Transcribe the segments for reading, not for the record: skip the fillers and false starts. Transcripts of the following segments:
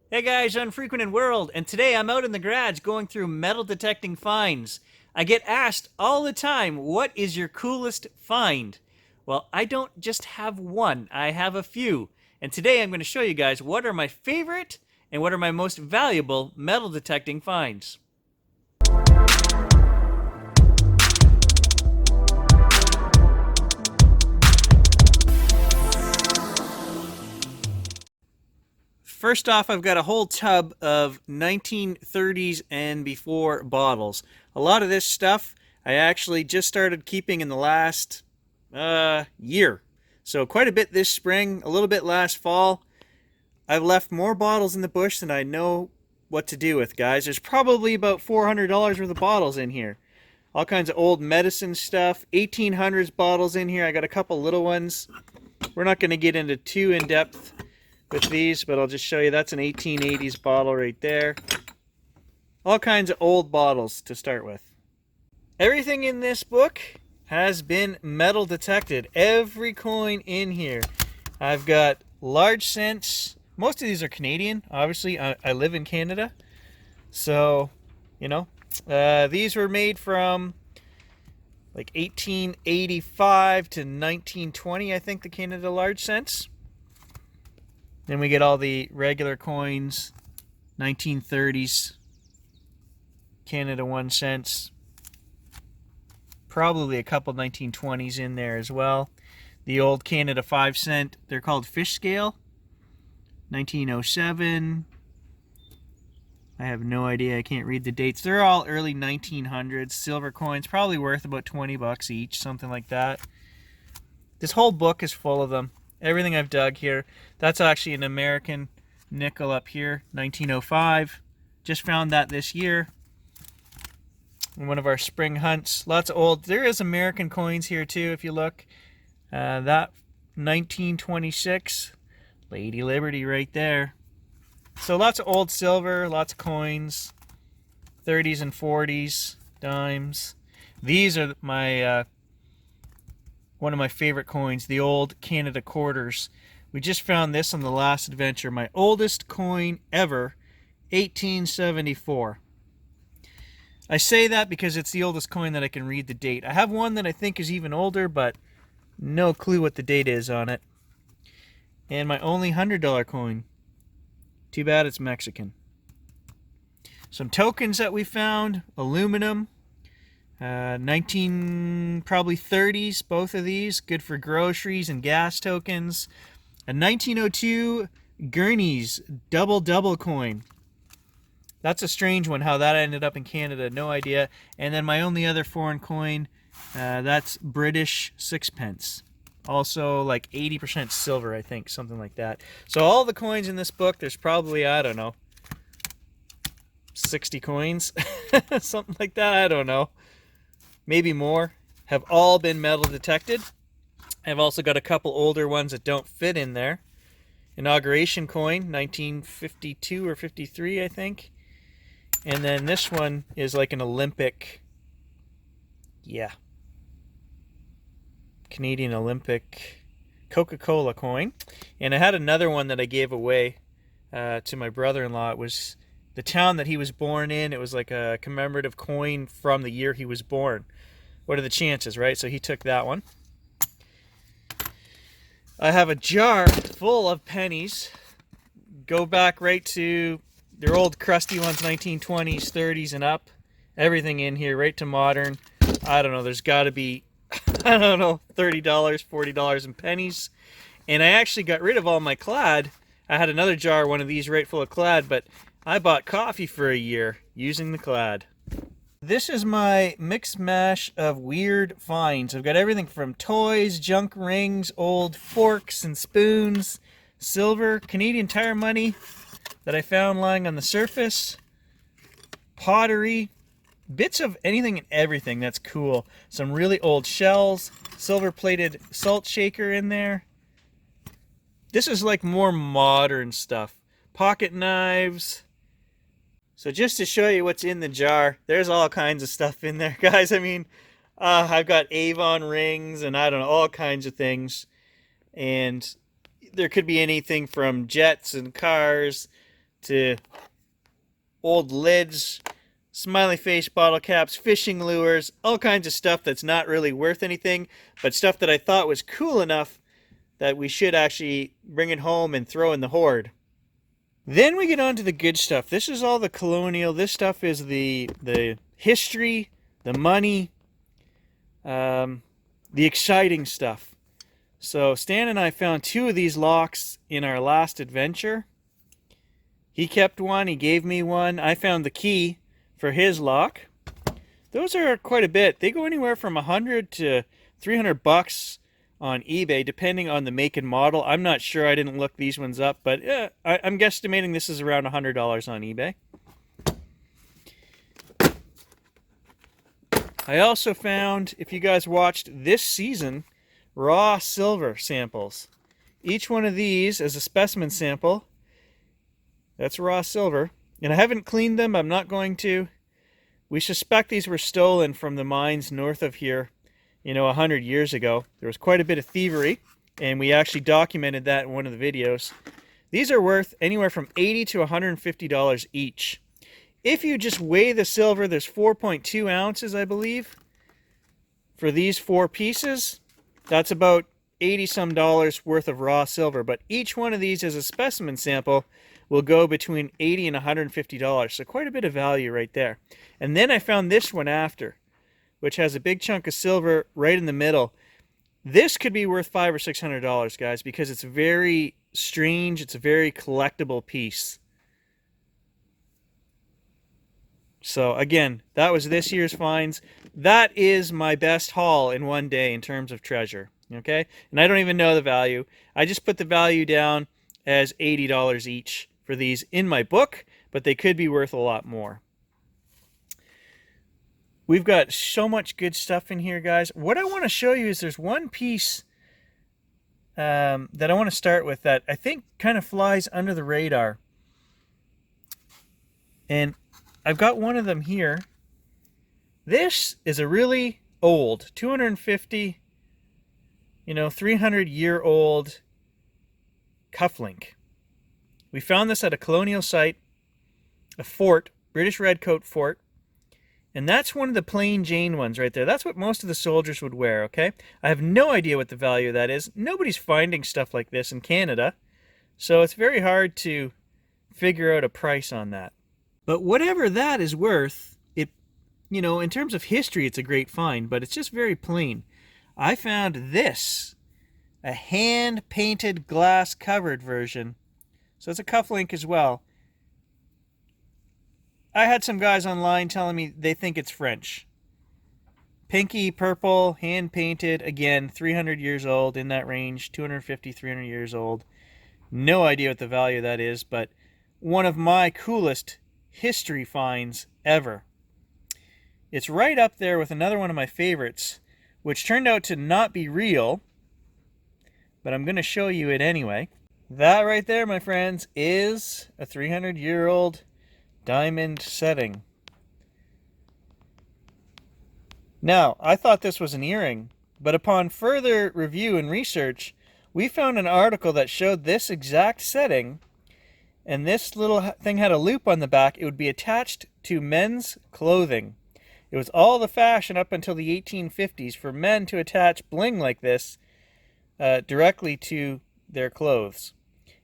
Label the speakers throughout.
Speaker 1: Hey guys, Unfrequented World, and today I'm out in the garage going through metal detecting finds. I get asked all the time, what is your coolest find? Well, I don't just have one, I have a few. And today I'm going to show you guys what are my favorite and what are my most valuable metal detecting finds. First off, I've got a whole tub of 1930s and before bottles. A lot of this stuff I actually just started keeping in the last year. So quite a bit this spring, a little bit last fall. I've left more bottles in the bush than I know what to do with, guys. There's probably about $400 worth of bottles in here. All kinds of old medicine stuff, 1800s bottles in here. I got a couple little ones. We're not going to get into too in-depth with these, but I'll just show you. That's an 1880s bottle right there. All kinds of old bottles to start with. Everything in this book has been metal detected. Every coin in here. I've got large cents. Most of these are Canadian. Obviously, I live in Canada. So, you know, these were made from like 1885 to 1920, I think, the Canada large cents. Then we get all the regular coins, 1930s, Canada 1 cents. Probably a couple 1920s in there as well. The old Canada 5 cent, they're called fish scale, 1907. I have no idea, I can't read the dates. They're all early 1900s. Silver coins, probably worth about 20 bucks each, something like that. This whole book is full of them. Everything I've dug here. That's actually an American nickel up here, 1905. Just found that this year in one of our spring hunts. Lots of old. There is American coins here too, if you look. That 1926, Lady Liberty right there. So lots of old silver, lots of coins, 30s and 40s, dimes. These are my one of my favorite coins, the old Canada quarters. We just found this on the last adventure. My oldest coin ever, 1874. I say that because it's the oldest coin that I can read the date. I have one that I think is even older, but no clue what the date is on it. And my only $100 coin. Too bad it's Mexican. Some tokens that we found, aluminum. 19 probably 30s, both of these, good for groceries and gas tokens. A 1902 Gurney's double coin. That's a strange one, how that ended up in Canada, no idea. And then my only other foreign coin, that's British sixpence. Also like 80% silver, I think, something like that. So all the coins in this book, there's probably, I don't know, 60 coins, something like that, I don't know. Maybe more, have all been metal detected. I've also got a couple older ones that don't fit in there. Inauguration coin, 1952 or 53, I think. And then this one is like an Olympic, Canadian Olympic Coca-Cola coin. And I had another one that I gave away to my brother-in-law. It was the town that he was born in. It was like a commemorative coin from the year he was born. What are the chances, right? So he took that one. I have a jar full of pennies. Go back right to their old crusty ones, 1920s, 30s and up. Everything in here, right to modern. I don't know, there's got to be, I don't know, $30, $40 in pennies. And I actually got rid of all my clad. I had another jar, one of these right full of clad, but I bought coffee for a year using the clad. This is my mix mash of weird finds. I've got everything from toys, junk rings, old forks and spoons, silver, Canadian Tire money that I found lying on the surface, pottery, bits of anything and everything that's cool. Some really old shells, silver-plated salt shaker in there. This is like more modern stuff. Pocket knives. So just to show you what's in the jar, there's all kinds of stuff in there, guys. I mean, I've got Avon rings and I don't know, all kinds of things. And there could be anything from jets and cars to old lids, smiley face bottle caps, fishing lures, all kinds of stuff that's not really worth anything, but stuff that I thought was cool enough that we should actually bring it home and throw in the hoard. Then we get on to the good stuff. This is all the colonial. This stuff is the history, the money, the exciting stuff. So Stan and I found 2 of these locks in our last adventure. He kept one, he gave me one. I found the key for his lock. Those are quite a bit. They go anywhere from $100 to $300 on eBay, depending on the make and model. I'm not sure, I didn't look these ones up, but I'm guesstimating this is around $100 on eBay. I also found, if you guys watched this season, raw silver samples. Each one of these is a specimen sample. That's raw silver. And I haven't cleaned them, I'm not going to. We suspect these were stolen from the mines north of here, 100 years ago. There was quite a bit of thievery, and we actually documented that in one of the videos. These are worth anywhere from $80 to $150 each. If you just weigh the silver, there's 4.2 ounces, I believe, for these 4 pieces. That's about $80 some worth of raw silver, but each one of these as a specimen sample will go between $80 and $150, so quite a bit of value right there. And then I found this one after, which has a big chunk of silver right in the middle. This could be worth $500 or $600, guys, because it's very strange. It's a very collectible piece. So again, that was this year's finds. That is my best haul in one day in terms of treasure. Okay, and I don't even know the value. I just put the value down as $80 each for these in my book, but they could be worth a lot more. We've got so much good stuff in here, guys. What I want to show you is there's one piece that I want to start with that I think kind of flies under the radar. And I've got one of them here. This is a really old, 250, 300-year-old cufflink. We found this at a colonial site, a fort, British Redcoat Fort. And that's one of the plain Jane ones right there. That's what most of the soldiers would wear, okay? I have no idea what the value of that is. Nobody's finding stuff like this in Canada. So it's very hard to figure out a price on that. But whatever that is worth, it, in terms of history, it's a great find, but it's just very plain. I found this, a hand-painted glass-covered version. So it's a cufflink as well. I had some guys online telling me they think it's French. Pinky purple, hand-painted, again, 300 years old, in that range, 250, 300 years old. No idea what the value of that is, but one of my coolest history finds ever. It's right up there with another one of my favorites, which turned out to not be real, but I'm going to show you it anyway. That right there, my friends, is a 300-year-old diamond setting. Now, I thought this was an earring, but upon further review and research, we found an article that showed this exact setting, and this little thing had a loop on the back. It would be attached to men's clothing. It was all the fashion up until the 1850s for men to attach bling like this directly to their clothes.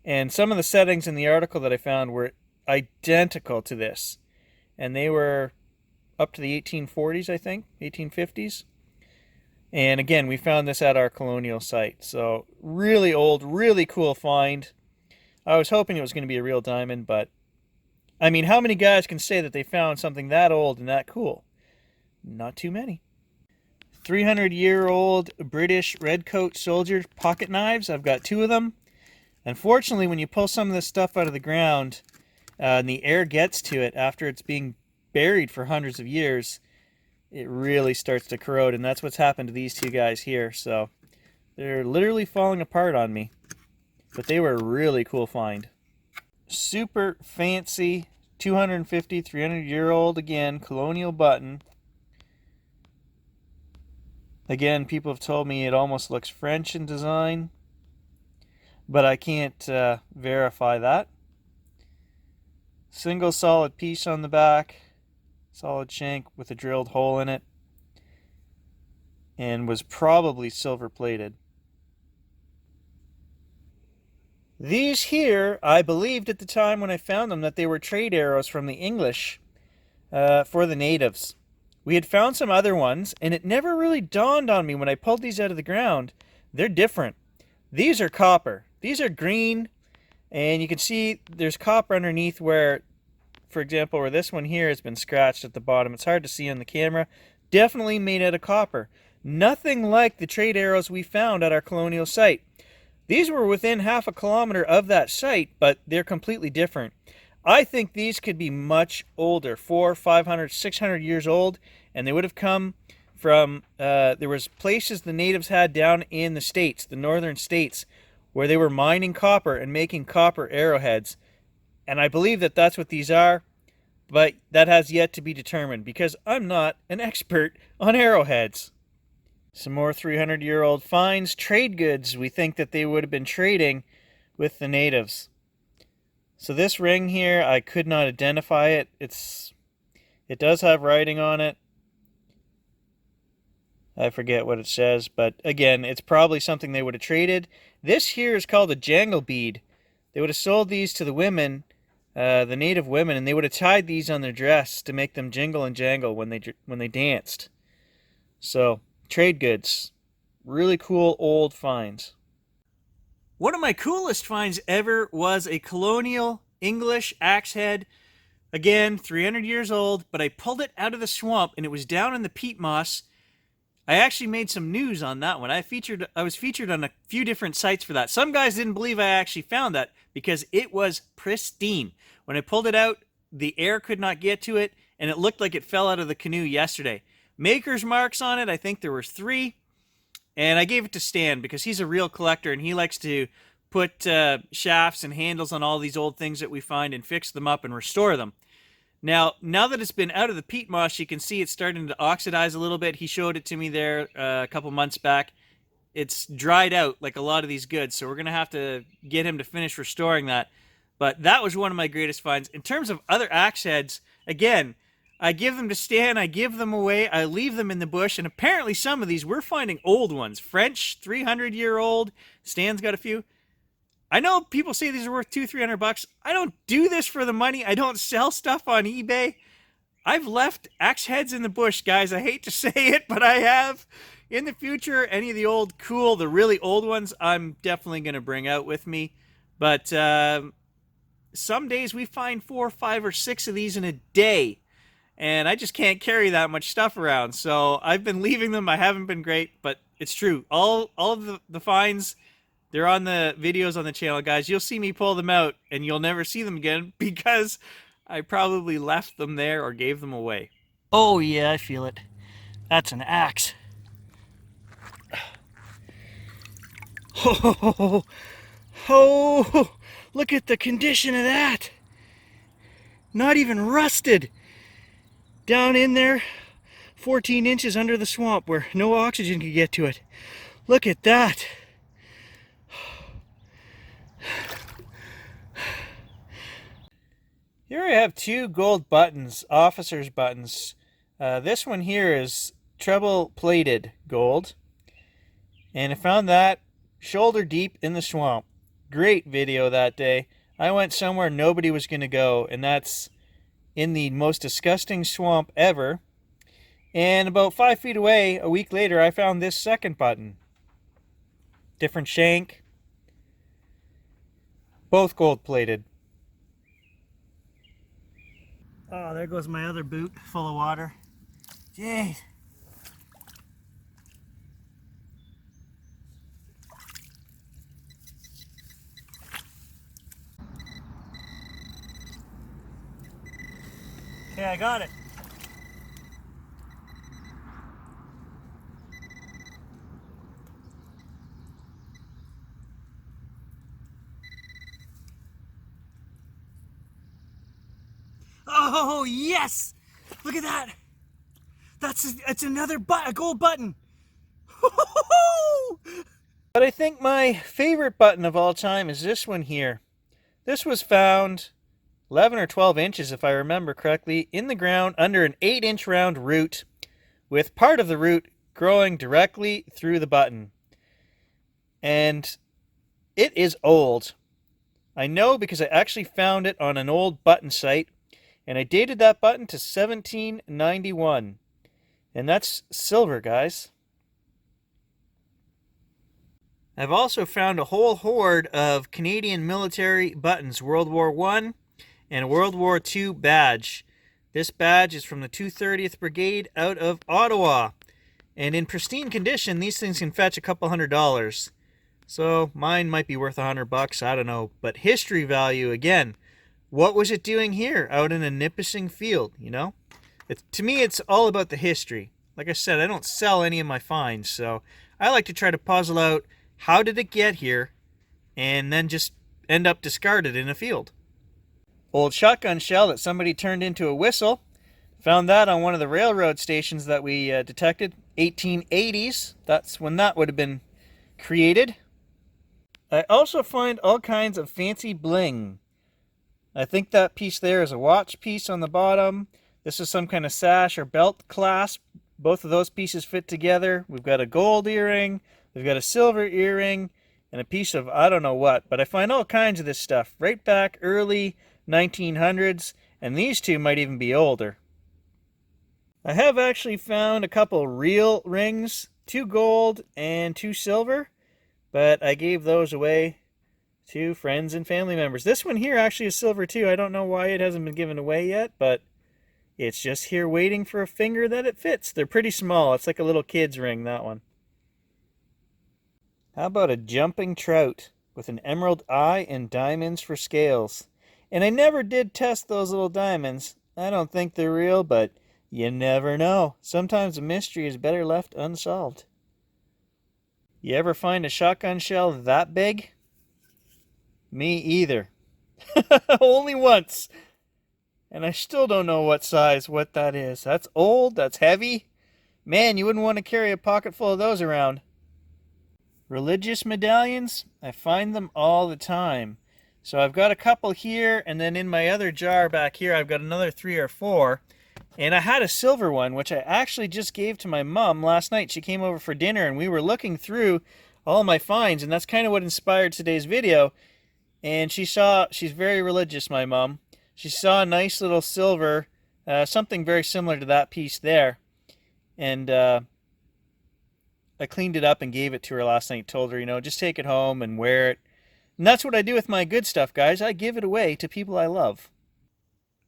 Speaker 1: And some of the settings in the article that I found were identical to this, and they were up to the 1840s, I think, 1850s. And again, we found this at our colonial site, so really old, really cool find. I was hoping it was going to be a real diamond, but I mean, how many guys can say that they found something that old and that cool? Not too many. 300-year-old British redcoat soldier pocket knives. I've got 2 of them. Unfortunately, when you pull some of this stuff out of the ground, and the air gets to it after it's being buried for hundreds of years, it really starts to corrode, and that's what's happened to these 2 guys here. So they're literally falling apart on me, but they were a really cool find. Super fancy 250, 300-year-old, again, Colonial Button. Again, people have told me it almost looks French in design, but I can't verify that. Single solid piece on the back, solid shank with a drilled hole in it, and was probably silver plated. These here, I believed at the time when I found them that they were trade arrows from the English for the natives. We had found some other ones, and it never really dawned on me when I pulled these out of the ground. They're different. These are copper. These are green, and you can see there's copper underneath where, for example, where this one here has been scratched at the bottom. It's hard to see on the camera. Definitely made out of copper. Nothing like the trade arrows we found at our colonial site. These were within half a kilometer of that site, but they're completely different. I think these could be much older, 400, 500, 600 years old, and they would have come from, there was places the natives had down in the states, the northern states, where they were mining copper and making copper arrowheads. And I believe that that's what these are, but that has yet to be determined because I'm not an expert on arrowheads. Some more 300-year-old finds, trade goods. We think that they would have been trading with the natives. So this ring here, I could not identify it. It does have writing on it. I forget what it says, but again, it's probably something they would have traded. This here is called a jangle bead. They would have sold these to the women, the native women, and they would have tied these on their dress to make them jingle and jangle when they danced. So, trade goods. Really cool old finds. One of my coolest finds ever was a Colonial English axe head. Again, 300 years old, but I pulled it out of the swamp and it was down in the peat moss. I actually made some news on that one. I was featured on a few different sites for that. Some guys didn't believe I actually found that because it was pristine. When I pulled it out, the air could not get to it and it looked like it fell out of the canoe yesterday. Maker's marks on it, I think there were 3. And I gave it to Stan because he's a real collector and he likes to put shafts and handles on all these old things that we find and fix them up and restore them. Now that it's been out of the peat moss, you can see it's starting to oxidize a little bit. He showed it to me there a couple months back. It's dried out like a lot of these goods, so we're going to have to get him to finish restoring that. But that was one of my greatest finds. In terms of other axe heads, again, I give them to Stan, I give them away, I leave them in the bush, and apparently some of these, we're finding old ones. French, 300-year-old, Stan's got a few. I know people say these are worth $200-300. I don't do this for the money. I don't sell stuff on eBay. I've left axe heads in the bush, guys. I hate to say it, but I have. In the future, any of the old, cool, the really old ones, I'm definitely going to bring out with me. But some days we find 4, 5, or 6 of these in a day. And I just can't carry that much stuff around. So I've been leaving them. I haven't been great, but it's true. All of the finds, they're on the videos on the channel, guys. You'll see me pull them out, and you'll never see them again because I probably left them there or gave them away. Oh, yeah, I feel it. That's an axe. Oh, look at the condition of that. Not even rusted. Down in there, 14 inches under the swamp where no oxygen could get to it. Look at that. Here I have 2 gold buttons, officer's buttons. This one here is treble plated gold. And I found that shoulder deep in the swamp. Great video that day. I went somewhere nobody was going to go, and that's in the most disgusting swamp ever. And about 5 feet away, a week later, I found this second button. Different shank. Both gold plated. Oh, there goes my other boot full of water. Jeez. Okay, I got it. Oh, yes! Look at that! It's another a gold button. But I think my favorite button of all time is this one here. This was found 11 or 12 inches, if I remember correctly, in the ground under an 8-inch round root, with part of the root growing directly through the button. And it is old. I know because I actually found it on an old button site, and I dated that button to 1791. And that's silver, guys. I've also found a whole hoard of Canadian military buttons, World War I and a World War II badge. This badge is from the 230th Brigade out of Ottawa. And in pristine condition, these things can fetch a couple $100. So mine might be worth $100, I don't know. But history value, again, what was it doing here out in a Nipissing field, you know? To me, it's all about the history. Like I said, I don't sell any of my finds, so I like to try to puzzle out how did it get here and then just end up discarded in a field. Old shotgun shell that somebody turned into a whistle. Found that on one of the railroad stations that we detected. 1880s. That's when that would have been created. I also find all kinds of fancy bling. I think that piece there is a watch piece on the bottom. This is some kind of sash or belt clasp. Both of those pieces fit together. We've got a gold earring. We've got a silver earring. And a piece of I don't know what. But I find all kinds of this stuff right back early 1900s. And these two might even be older. I have actually found a couple real rings. 2 gold and 2 silver. But I gave those away to friends and family members. This one here actually is silver too. I don't know why it hasn't been given away yet, but it's just here waiting for a finger that it fits. They're pretty small. It's like a little kid's ring, that one. How about a jumping trout with an emerald eye and diamonds for scales? And I never did test those little diamonds. I don't think they're real, but you never know. Sometimes a mystery is better left unsolved. You ever find a shotgun shell that big? Me either. Only once. And I still don't know what that is. That's old, that's heavy. Man, you wouldn't want to carry a pocket full of those around. Religious medallions, I find them all the time. So I've got a couple here, and then in my other jar back here, I've got another 3 or 4. And I had a silver one, which I actually just gave to my mom last night. She came over for dinner, and we were looking through all my finds, and that's kind of what inspired today's video. And she's very religious, my mom. She saw a nice little silver, something very similar to that piece there. And I cleaned it up and gave it to her last night. Told her, you know, just take it home and wear it. And that's what I do with my good stuff, guys. I give it away to people I love.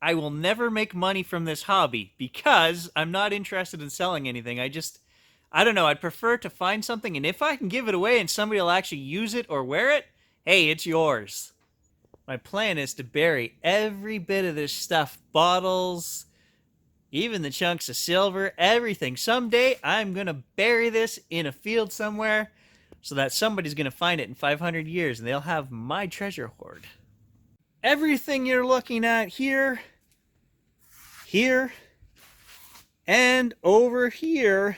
Speaker 1: I will never make money from this hobby because I'm not interested in selling anything. I don't know. I'd prefer to find something, and if I can give it away and somebody will actually use it or wear it, hey, it's yours. My plan is to bury every bit of this stuff, bottles, even the chunks of silver, everything. Someday, I'm going to bury this in a field somewhere so that somebody's going to find it in 500 years, and they'll have my treasure hoard. Everything you're looking at here, and over here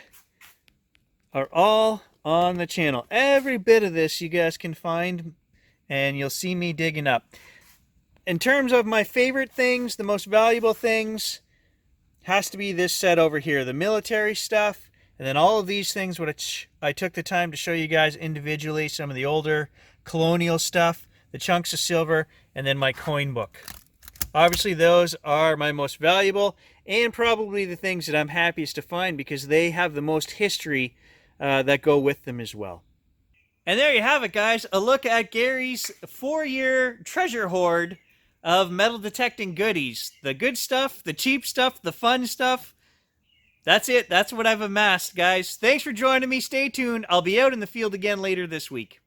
Speaker 1: are all on the channel. Every bit of this you guys can find, and you'll see me digging up. In terms of my favorite things, the most valuable things, has to be this set over here, the military stuff, and then all of these things which I took the time to show you guys individually, some of the older colonial stuff, the chunks of silver, and then my coin book. Obviously those are my most valuable and probably the things that I'm happiest to find because they have the most history that go with them as well. And there you have it, guys. A look at Gary's 4-year treasure hoard of metal detecting goodies. The good stuff, the cheap stuff, the fun stuff. That's it. That's what I've amassed, guys. Thanks for joining me. Stay tuned. I'll be out in the field again later this week.